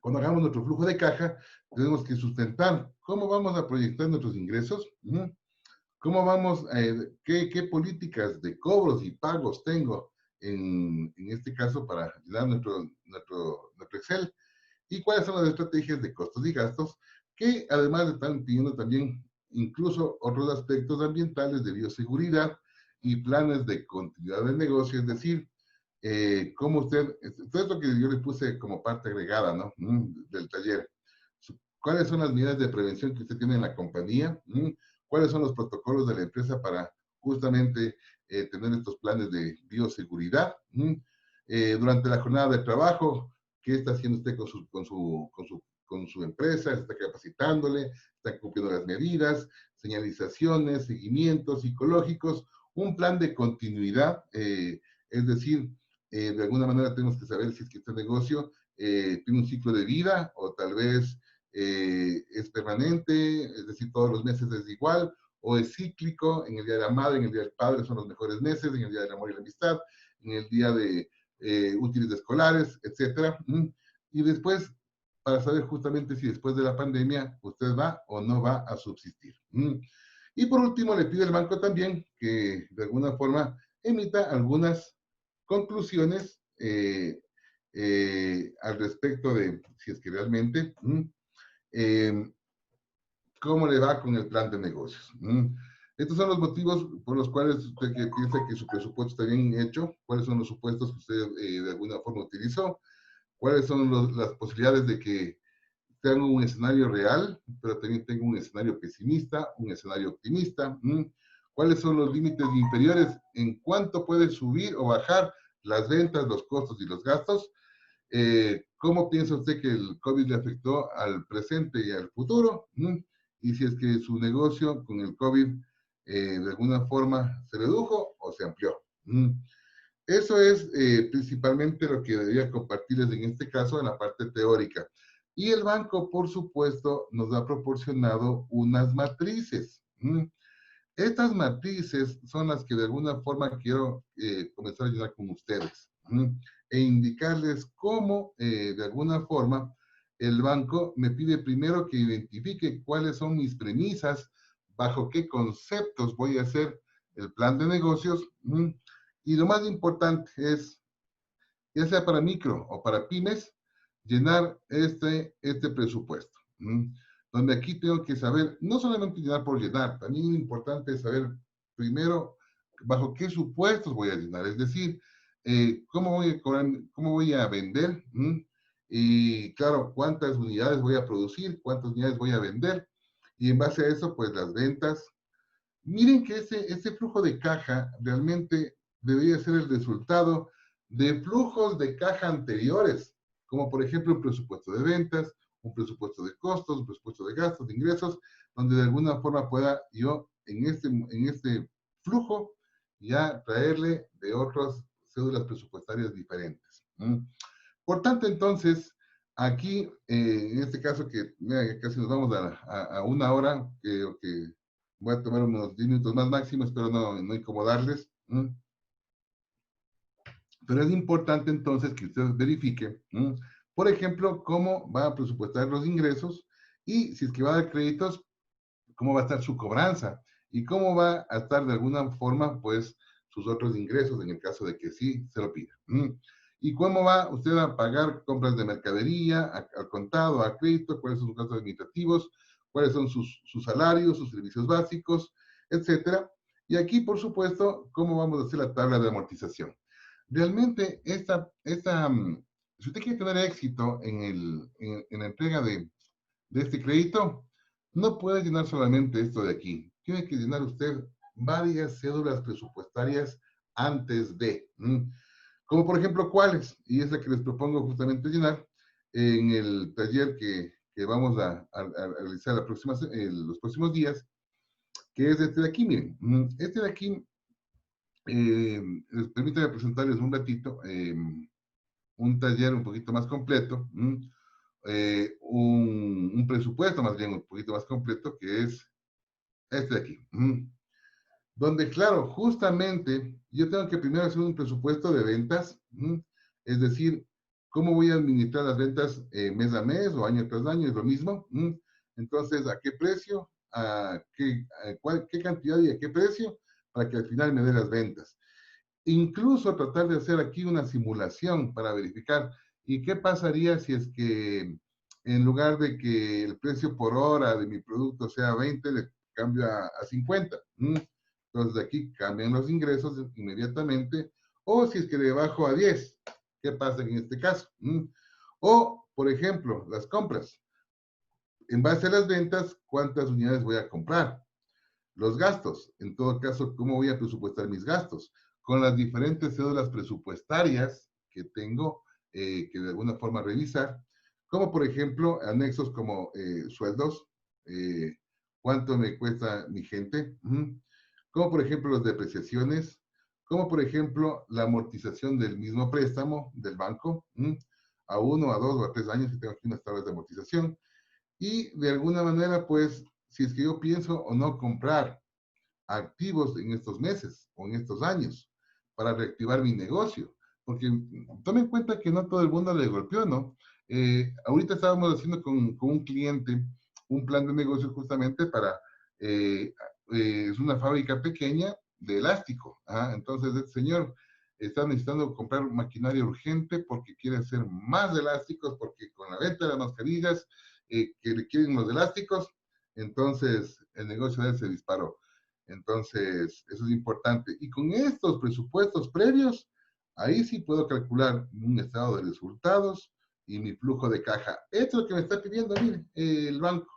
cuando hagamos nuestro flujo de caja, tenemos que sustentar cómo vamos a proyectar nuestros ingresos, cómo vamos, qué políticas de cobros y pagos tengo en este caso para llenar nuestro Excel, y cuáles son las estrategias de costos y gastos, que además están pidiendo también incluso otros aspectos ambientales de bioseguridad y planes de continuidad del negocio, es decir, cómo usted, todo esto que yo le puse como parte agregada, ¿no? Del taller. ¿Cuáles son las medidas de prevención que usted tiene en la compañía? ¿Cuáles son los protocolos de la empresa para justamente tener estos planes de bioseguridad? Durante la jornada de trabajo, ¿qué está haciendo usted con su empresa? ¿Está capacitándole? ¿Está cumpliendo las medidas? Señalizaciones, seguimientos psicológicos, un plan de continuidad, es decir, de alguna manera tenemos que saber si es que este negocio tiene un ciclo de vida o tal vez es permanente, es decir, todos los meses es igual, o es cíclico. En el Día de la Madre, en el Día del Padre son los mejores meses, en el Día del Amor y la Amistad, en el Día de útiles escolares, etcétera. Y después, para saber justamente si después de la pandemia usted va o no va a subsistir. Y por último, le pide al banco también que de alguna forma emita algunas conclusiones al respecto de si es que realmente cómo le va con el plan de negocios. Estos son los motivos por los cuales usted que piensa que su presupuesto está bien hecho, cuáles son los supuestos que usted de alguna forma utilizó, cuáles son las posibilidades de que tenga un escenario real, pero también tenga un escenario pesimista, un escenario optimista. ¿Cuáles son los límites inferiores en cuánto puede subir o bajar las ventas, los costos y los gastos? ¿Cómo piensa usted que el COVID le afectó al presente y al futuro? Y si es que su negocio con el COVID de alguna forma se redujo o se amplió. Eso es principalmente lo que debería compartirles en este caso en la parte teórica. Y el banco, por supuesto, nos ha proporcionado unas matrices. Estas matrices son las que de alguna forma quiero comenzar a llenar con ustedes e indicarles cómo de alguna forma el banco me pide primero que identifique cuáles son mis premisas, bajo qué conceptos voy a hacer el plan de negocios. Y lo más importante es, ya sea para micro o para pymes, llenar este presupuesto. Donde aquí tengo que saber, no solamente llenar por llenar, también es importante saber primero bajo qué supuestos voy a llenar, es decir, cómo voy a cobrar, cómo voy a vender, y claro, cuántas unidades voy a producir, cuántas unidades voy a vender, y en base a eso, pues las ventas. Miren que ese flujo de caja realmente debería ser el resultado de flujos de caja anteriores, como por ejemplo un presupuesto de ventas, un presupuesto de costos, un presupuesto de gastos, de ingresos, donde de alguna forma pueda yo en este flujo ya traerle de otras cédulas presupuestarias diferentes. Por tanto, entonces, aquí, en este caso que mira, casi nos vamos a una hora, que voy a tomar unos 10 minutos más máximo, espero no incomodarles. Pero es importante entonces que ustedes verifiquen, por ejemplo, cómo va a presupuestar los ingresos y si es que va a dar créditos, cómo va a estar su cobranza y cómo va a estar de alguna forma, pues, sus otros ingresos en el caso de que sí se lo pida. Y cómo va usted a pagar compras de mercadería, al contado, a crédito, cuáles son sus gastos administrativos, cuáles son sus salarios, sus servicios básicos, etcétera. Y aquí, por supuesto, cómo vamos a hacer la tabla de amortización. Realmente, si usted quiere tener éxito en la entrega de este crédito, no puede llenar solamente esto de aquí. Tiene que llenar usted varias cédulas presupuestarias antes de. Como por ejemplo, ¿cuáles? Y es la que les propongo justamente llenar en el taller que vamos a realizar los próximos días, que es este de aquí, miren. Este de aquí, permítanme presentarles un ratito, un taller un poquito más completo, un presupuesto más bien un poquito más completo, que es este de aquí. Donde, claro, justamente yo tengo que primero hacer un presupuesto de ventas, es decir, cómo voy a administrar las ventas mes a mes o año tras año, es lo mismo. Entonces, ¿a qué precio? ¿Qué cantidad y a qué precio? Para que al final me dé las ventas. Incluso tratar de hacer aquí una simulación para verificar y qué pasaría si es que en lugar de que el precio por hora de mi producto sea 20, le cambio a 50. Entonces de aquí cambian los ingresos inmediatamente. O si es que le bajo a 10, ¿qué pasa en este caso? O, por ejemplo, las compras. En base a las ventas, ¿cuántas unidades voy a comprar? Los gastos, en todo caso, ¿cómo voy a presupuestar mis gastos? Con las diferentes cédulas presupuestarias que tengo que de alguna forma revisar, como por ejemplo anexos como sueldos, cuánto me cuesta mi gente, como por ejemplo las depreciaciones, como por ejemplo la amortización del mismo préstamo del banco, a 1, a 2 o a 3 años, que tengo aquí unas tablas de amortización, y de alguna manera, pues, si es que yo pienso o no comprar activos en estos meses o en estos años para reactivar mi negocio. Porque tomen en cuenta que no todo el mundo le golpeó, ¿no? Ahorita estábamos haciendo con un cliente un plan de negocio justamente para, es una fábrica pequeña de elástico. Entonces, este señor está necesitando comprar maquinaria urgente porque quiere hacer más elásticos, porque con la venta de las mascarillas que requieren los elásticos, entonces el negocio de él se disparó. Entonces, eso es importante. Y con estos presupuestos previos, ahí sí puedo calcular un estado de resultados y mi flujo de caja. Esto es lo que me está pidiendo, mire, el banco.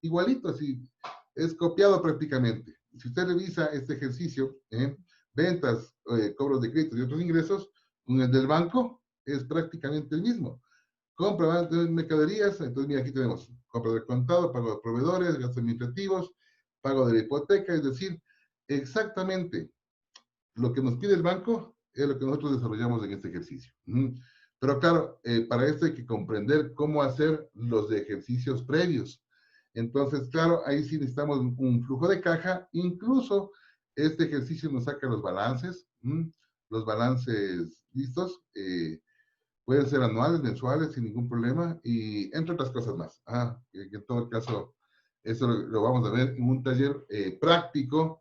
Igualito, así, es copiado prácticamente. Si usted revisa este ejercicio, ventas, cobros de créditos y otros ingresos, con el del banco es prácticamente el mismo. Compra de mercaderías, entonces mira, aquí tenemos compra del contado, pago de proveedores, gastos administrativos, pago de la hipoteca, es decir, exactamente lo que nos pide el banco es lo que nosotros desarrollamos en este ejercicio. Pero claro, para esto hay que comprender cómo hacer los ejercicios previos. Entonces, claro, ahí sí necesitamos un flujo de caja. Incluso este ejercicio nos saca los balances listos. Pueden ser anuales, mensuales, sin ningún problema, y entre otras cosas más. En todo caso, eso lo vamos a ver en un taller práctico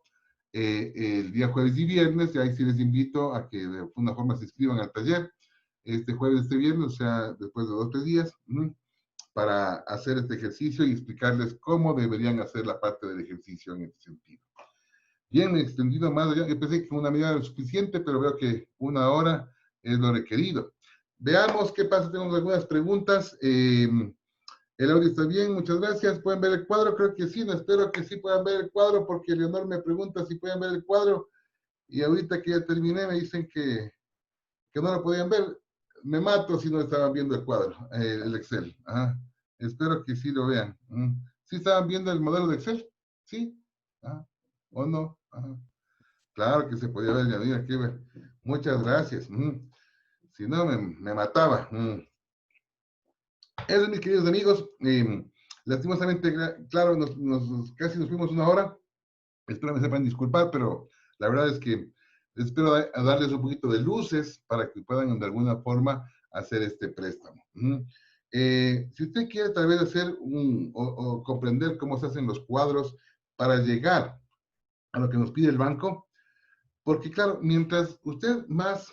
el día jueves y viernes, y ahí sí les invito a que de alguna forma se inscriban al taller, este jueves, este viernes, o sea, después de 2 o 3 días, para hacer este ejercicio y explicarles cómo deberían hacer la parte del ejercicio en este sentido. Bien, me he extendido más allá, yo pensé que una media era suficiente, pero veo que 1 hora es lo requerido. Veamos qué pasa, tenemos algunas preguntas. El audio está bien, muchas gracias. ¿Pueden ver el cuadro? Creo que sí, no, espero que sí puedan ver el cuadro, porque Leonor me pregunta si pueden ver el cuadro, y ahorita que ya terminé me dicen que no lo podían ver. Me mato si no estaban viendo el cuadro, el Excel. Espero que sí lo vean. ¿Sí estaban viendo el modelo de Excel? ¿Sí? Ah, ¿o no? Ajá. Claro que se podía ver, Yanira, aquí. Muchas gracias. Si no, me mataba. Eso, mis queridos amigos. Lastimosamente, claro, casi nos fuimos una hora. Espero me sepan disculpar, pero la verdad es que espero darles un poquito de luces para que puedan de alguna forma hacer este préstamo. Si usted quiere tal vez hacer o comprender cómo se hacen los cuadros para llegar a lo que nos pide el banco, porque claro, mientras usted más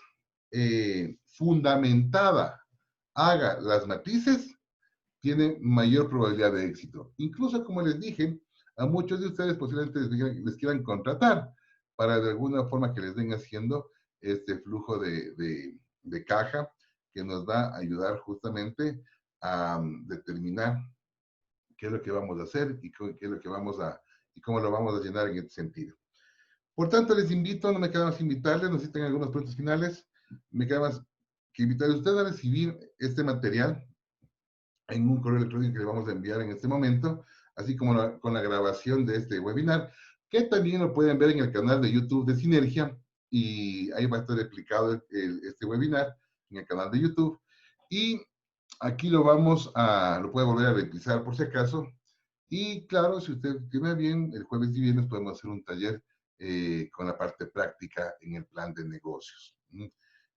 fundamentada haga las matrices, tiene mayor probabilidad de éxito. Incluso, como les dije, a muchos de ustedes posiblemente les quieran contratar para de alguna forma que les den haciendo este flujo de caja que nos va a ayudar justamente a determinar qué es lo que vamos a hacer y qué es lo que y cómo lo vamos a llenar en este sentido. Por tanto, les invito, no me queda más invitarles, no sé si tengan algunos puntos finales, me queda más que invitarles a ustedes a recibir este material en un correo electrónico que le vamos a enviar en este momento, así como con la grabación de este webinar, que también lo pueden ver en el canal de YouTube de Sinergia, y ahí va a estar explicado este webinar en el canal de YouTube. Y aquí lo puede volver a revisar por si acaso. Y claro, si usted tiene bien, el jueves y viernes podemos hacer un taller con la parte práctica en el plan de negocios.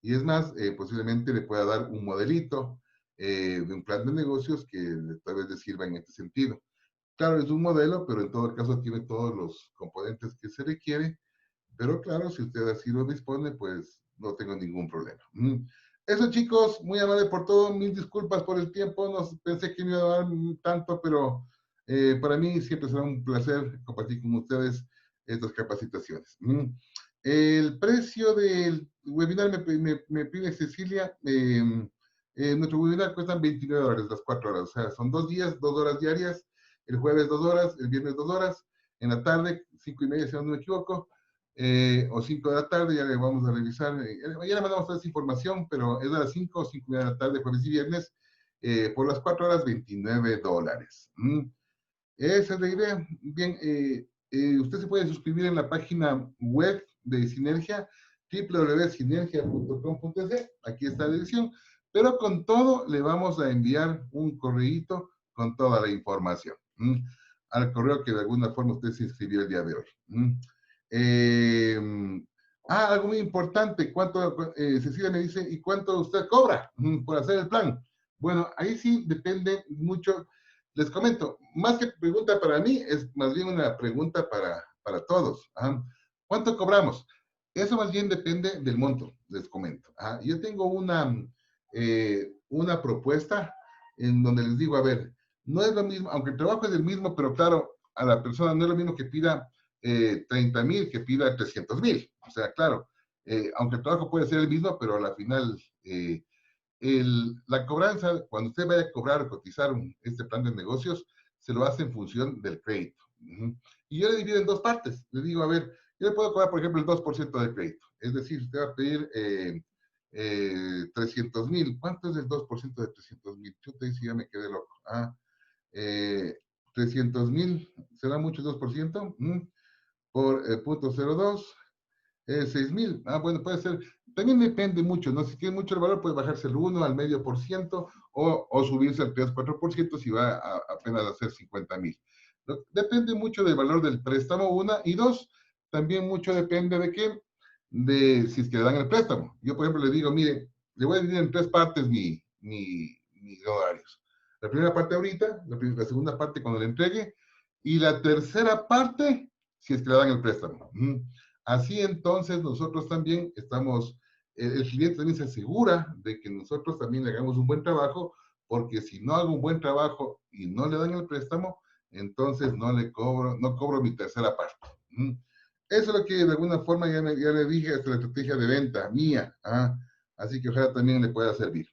Y es más, posiblemente le pueda dar un modelito de un plan de negocios que tal vez le sirva en este sentido. Claro, es un modelo, pero en todo caso tiene todos los componentes que se requiere, pero claro, si usted así lo dispone, pues no tengo ningún problema. Eso, chicos, muy amable por todo, mil disculpas por el tiempo, no pensé que me iba a dar tanto, pero para mí siempre será un placer compartir con ustedes estas capacitaciones. El precio del webinar me pide Cecilia, nuestro webinar cuesta $29 las 4 horas, o sea, son 2 días, 2 horas diarias, el jueves 2 horas, el viernes 2 horas, en la tarde, 5:30, si no me equivoco, o 5 de la tarde, ya le vamos a revisar, ya le mandamos toda esa información, pero es a las 5 o 5:30 de la tarde, jueves y viernes, por las 4 horas, $29. Esa es la idea. Bien, usted se puede suscribir en la página web de Sinergia, www.sinergia.com.es, aquí está la dirección, pero con todo le vamos a enviar un correíto con toda la información, al correo que de alguna forma usted se inscribió el día de hoy. Algo muy importante, Cecilia me dice, ¿y cuánto usted cobra por hacer el plan? Bueno, ahí sí depende mucho. Les comento, más que pregunta para mí, es más bien una pregunta para todos. ¿Cuánto cobramos? Eso más bien depende del monto, les comento. Yo tengo una propuesta en donde les digo, a ver, no es lo mismo, aunque el trabajo es el mismo, pero claro, a la persona no es lo mismo que pida 30,000 que pida 300,000. O sea, claro, aunque el trabajo puede ser el mismo, pero a la final la cobranza, cuando usted vaya a cobrar o cotizar este plan de negocios, se lo hace en función del crédito. Y yo le divido en dos partes. Le digo, a ver, yo le puedo cobrar, por ejemplo, el 2% de crédito. Es decir, usted va a pedir 300,000. ¿Cuánto es el 2% de 300,000? Yo te decía, ya me quedé loco. 300,000, ¿será mucho el 2%? Por 0.02. 6,000. Bueno, puede ser. También depende mucho, ¿no? Si tiene mucho el valor, puede bajarse el 1 al medio por ciento o subirse al 3-4% si va a apenas hacer 50,000. Depende mucho del valor del préstamo, una. Y dos, también mucho depende de qué, de si es que le dan el préstamo. Yo, por ejemplo, le digo, mire, le voy a dividir en 3 partes mis horarios. La primera parte ahorita, la segunda parte cuando le entregue, y la tercera parte, si es que le dan el préstamo. Así entonces nosotros también estamos, el cliente también se asegura de que nosotros también le hagamos un buen trabajo, porque si no hago un buen trabajo y no le dan el préstamo, entonces no cobro mi tercera parte. Eso es lo que de alguna forma ya le dije, es la estrategia de venta mía. Así que ojalá también le pueda servir.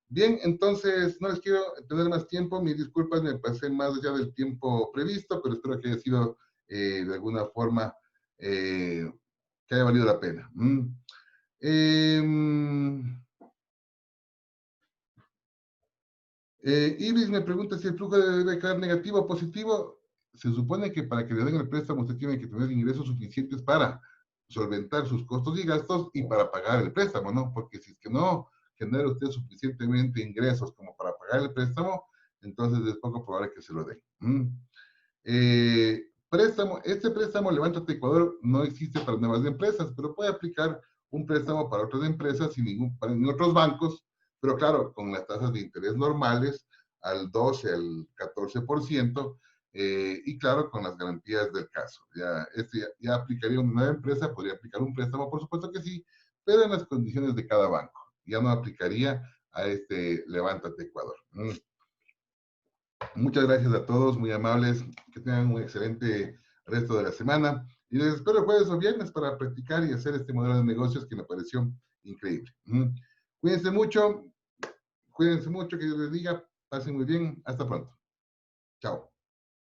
Bien, entonces no les quiero tener más tiempo, mis disculpas, me pasé más allá del tiempo previsto, pero espero que haya sido de alguna forma que haya valido la pena. Iris me pregunta si el flujo debe quedar negativo o positivo. Se supone que para que le den el préstamo usted tiene que tener ingresos suficientes para solventar sus costos y gastos y para pagar el préstamo, ¿no? Porque si es que no genera usted suficientemente ingresos como para pagar el préstamo, entonces es poco probable que se lo den. Este préstamo Levántate Ecuador no existe para nuevas empresas, pero puede aplicar un préstamo para otras empresas en otros bancos, pero claro, con las tasas de interés normales al 12, al 14%, y claro, con las garantías del caso. Ya aplicaría una nueva empresa, podría aplicar un préstamo, por supuesto que sí, pero en las condiciones de cada banco. Ya no aplicaría a este Levántate Ecuador. Muchas gracias a todos, muy amables, que tengan un excelente resto de la semana y les espero jueves o viernes para practicar y hacer este modelo de negocios que me pareció increíble. Cuídense mucho, que Dios les diga, pasen muy bien, hasta pronto. Chao.